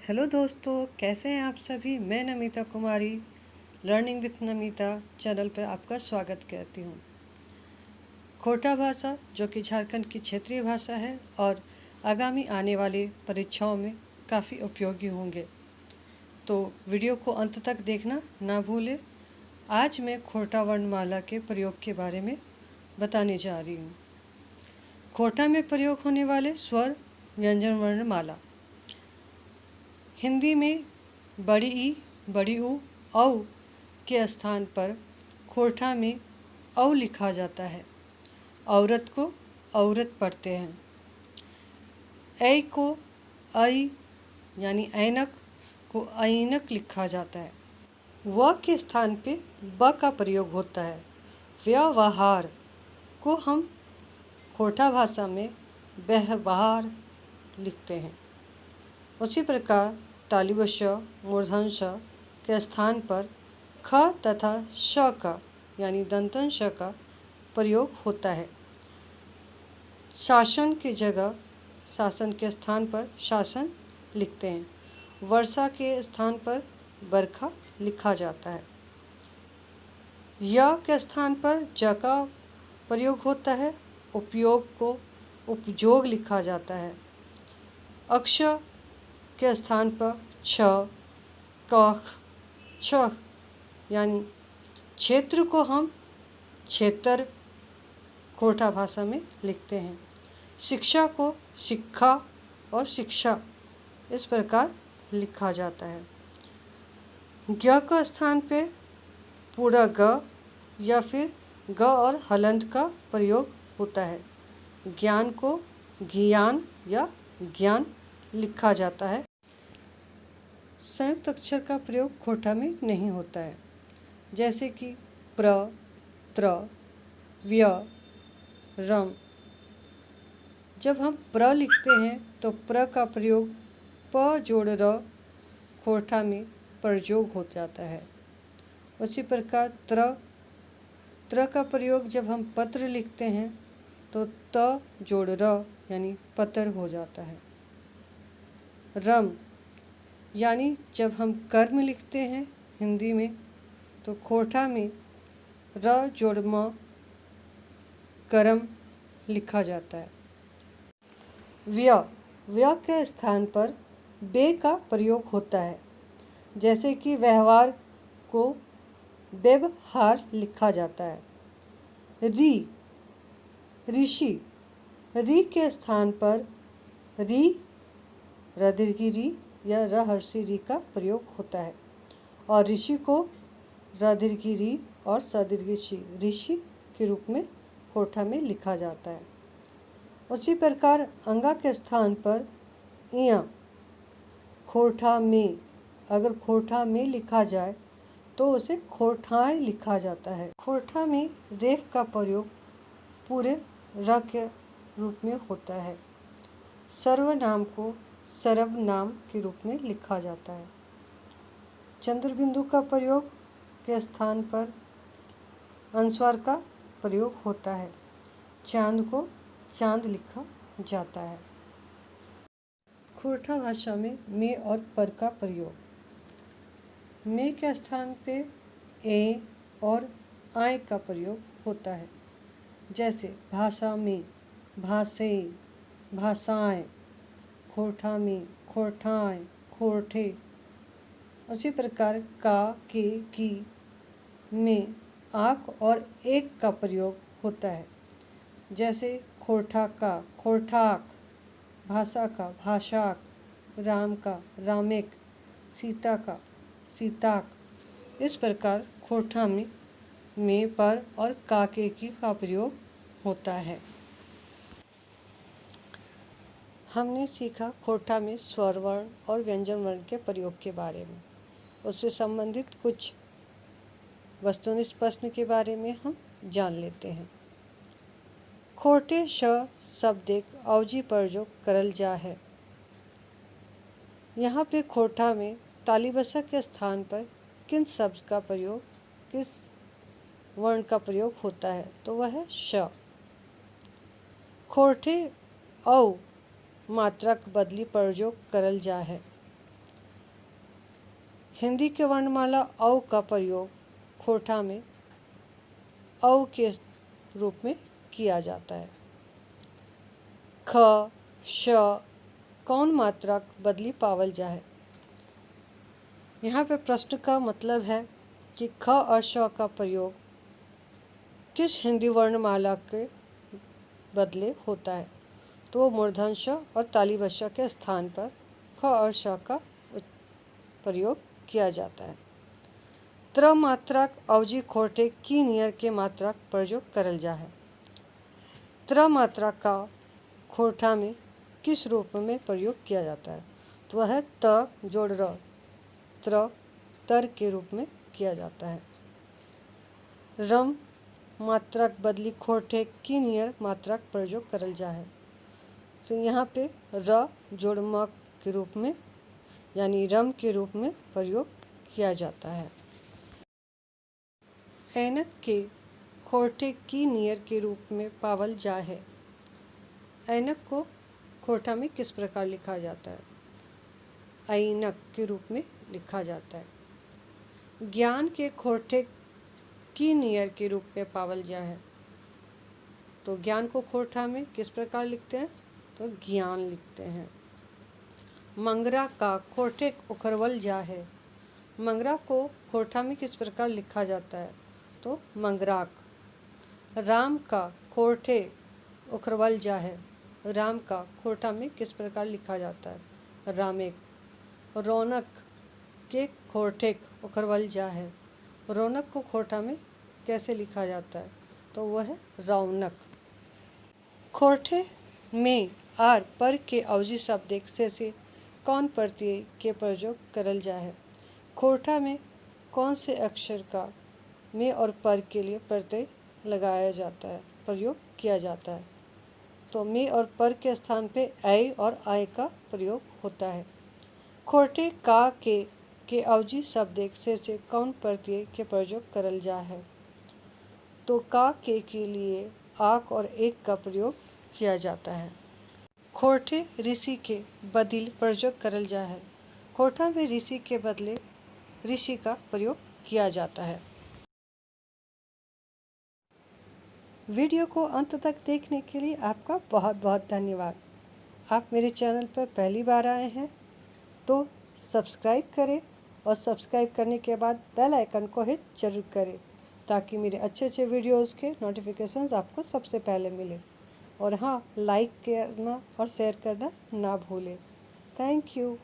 Hello दोस्तों, कैसे हैं आप सभी। मैं नमिता कुमारी लर्निंग विथ नमिता चैनल पर आपका स्वागत करती हूँ। खोटा भाषा जो कि झारखंड की क्षेत्रीय भाषा है और आगामी आने वाली परीक्षाओं में काफ़ी उपयोगी होंगे, तो वीडियो को अंत तक देखना ना भूलें। आज मैं खोटा वर्णमाला के प्रयोग के बारे में बताने जा रही हूँ। खोटा में प्रयोग होने वाले स्वर व्यंजन वर्णमाला। हिंदी में बड़ी ई, बड़ी ऊ, औ के स्थान पर खोटा में औ लिखा जाता है। औरत को औरत पढ़ते हैं। ऐ को ऐ यानी ऐनक को ऐनक लिखा जाता है। व के स्थान पे ब का प्रयोग होता है। व्यवहार को हम खोटा भाषा में व्यवहार लिखते हैं। उसी प्रकार तालव्य श, मूर्धन्य श के स्थान पर ख तथा श का यानी दंतन श का प्रयोग होता है। शासन की जगह शासन के स्थान पर शासन लिखते हैं। वर्षा के स्थान पर बरखा लिखा जाता है। य के स्थान पर ज का प्रयोग होता है। उपयोग को उपयोग लिखा जाता है। अक्ष के स्थान पर छ, क, छ यानी क्षेत्र को हम क्षेत्र खोटा भाषा में लिखते हैं। शिक्षा को शिक्षा और शिक्षा इस प्रकार लिखा जाता है। ज्ञ का स्थान पे पूरा ग या फिर ग और हलंत का प्रयोग होता है। ज्ञान को ज्ञान या ज्ञान लिखा जाता है। संयुक्त अक्षर का प्रयोग खोटा में नहीं होता है, जैसे कि प्र, त्र, व्य, रम। जब हम प्र लिखते हैं तो प्र का प्रयोग प जोड़ र खोटा में प्रयोग हो जाता है। उसी प्रकार त्र का प्रयोग जब हम पत्र लिखते हैं तो त जोड़ र यानी पत्र हो जाता है। रम यानी जब हम कर्म लिखते हैं हिंदी में तो खोटा में र जोड़ म कर्म लिखा जाता है। व्य के स्थान पर बे का प्रयोग होता है, जैसे कि व्यवहार को व्यवहार लिखा जाता है। ऋषि री के स्थान पर री रदीर्घी री या रहर्षि री का प्रयोग होता है और ऋषि को रदीर्घी री और सदीर्घी शी ऋषि के रूप में खोटा में लिखा जाता है। उसी प्रकार अंगा के स्थान पर इया खोटा में, अगर खोटा में लिखा जाए तो उसे खोठाएं लिखा जाता है। खोटा में रेफ का प्रयोग पूरे र के रूप में होता है। सर्वनाम को सर्वनाम के रूप में लिखा जाता है। चंद्र बिंदु का प्रयोग के स्थान पर अनुस्वार का प्रयोग होता है। चांद को चांद लिखा जाता है। खोटा भाषा में और पर का प्रयोग। में के स्थान पे ए और आय का प्रयोग होता है, जैसे भाषा में भाषें, भाषाएं, खोठा में खोठाएं, खोठे। उसी प्रकार का, के, की में आक और एक का प्रयोग होता है, जैसे खोठा का खोठाक, भाषा का भाषाक, राम का रामेक, सीता का सीताक। इस प्रकार खोठा में पर और काके की का प्रयोग होता है। हमने सीखा खोटा में स्वर वर्ण और व्यंजन वर्ण के प्रयोग के बारे में। उससे संबंधित कुछ वस्तुनिष्ठ प्रश्न के बारे में हम जान लेते हैं। खोटे श शब्द एक अवजी प्रयोग करल जा है। यहाँ पे खोटा में तालिबसा के स्थान पर किन शब्द का प्रयोग, किस वर्ण का प्रयोग होता है, तो वह है श। खोटे औ मात्रक बदली प्रयोग करल जा है। हिंदी के वर्णमाला औ का प्रयोग खोटा में औ के रूप में किया जाता है। ख श कौन मात्रक बदली पावल जाए। यहाँ पे प्रश्न का मतलब है कि ख और श का प्रयोग किस हिंदी वर्णमाला के बदले होता है। तो वो मूर्धन्य ष और तालिब श के स्थान पर ख और श का प्रयोग किया जाता है। त्र मात्रक अवजी खोटे की नियर के मात्रक प्रयोग करल जा है। त्र मात्रक का खोटा में किस रूप में प्रयोग किया जाता है। तो वह है त जोड़ र, त्र तर के रूप में किया जाता है। रम मात्रक बदली खोटे की नियर मात्रक प्रयोग करल जा है। तो यहाँ पे र जोड़ म के रूप में यानी रम के रूप में प्रयोग किया जाता है। ऐनक के खोटे की नियर के रूप में पावल जा है। ऐनक को खोटा में किस प्रकार लिखा जाता है। ऐनक के रूप में लिखा जाता है। ज्ञान के खोटे की नियर के रूप में पावल जा है। तो ज्ञान को खोटा में किस प्रकार लिखते हैं। तो ज्ञान लिखते हैं। मंगरा का खोटे उखरवल जा है। मंगरा को खोटा में किस प्रकार लिखा जाता है। तो मंगराक। राम का खोटे उखरवल जा है। राम का खोटा में किस प्रकार लिखा जाता है। रामेक। रौनक के खोटे उखरवल जा है। रौनक को खोटा में कैसे लिखा जाता है। तो वह है रौनक। खोटे में आर पर के अवजी शब्द से कौन प्रत्यय के प्रयोग करल जा है। खोटा में कौन से अक्षर का में और पर के लिए प्रत्यय लगाया जाता है, प्रयोग किया जाता है। तो में और पर के स्थान पे ऐ और आय का प्रयोग होता है। खोटे का के अवजी शब्द से कौन प्रत्यय के प्रयोग करल जा है। तो का के लिए आक और एक का प्रयोग किया जाता है। खोटे ऋषि के बदल प्रयोग करल जा है। खोटा में ऋषि के बदले ऋषि का प्रयोग किया जाता है। वीडियो को अंत तक देखने के लिए आपका बहुत बहुत धन्यवाद। आप मेरे चैनल पर पहली बार आए हैं तो सब्सक्राइब करें और सब्सक्राइब करने के बाद बेल आइकन को हिट जरूर करें ताकि मेरे अच्छे अच्छे वीडियोज़ के नोटिफिकेशंस आपको सबसे पहले मिले। और हाँ, लाइक करना और शेयर करना ना भूलें। Thank you.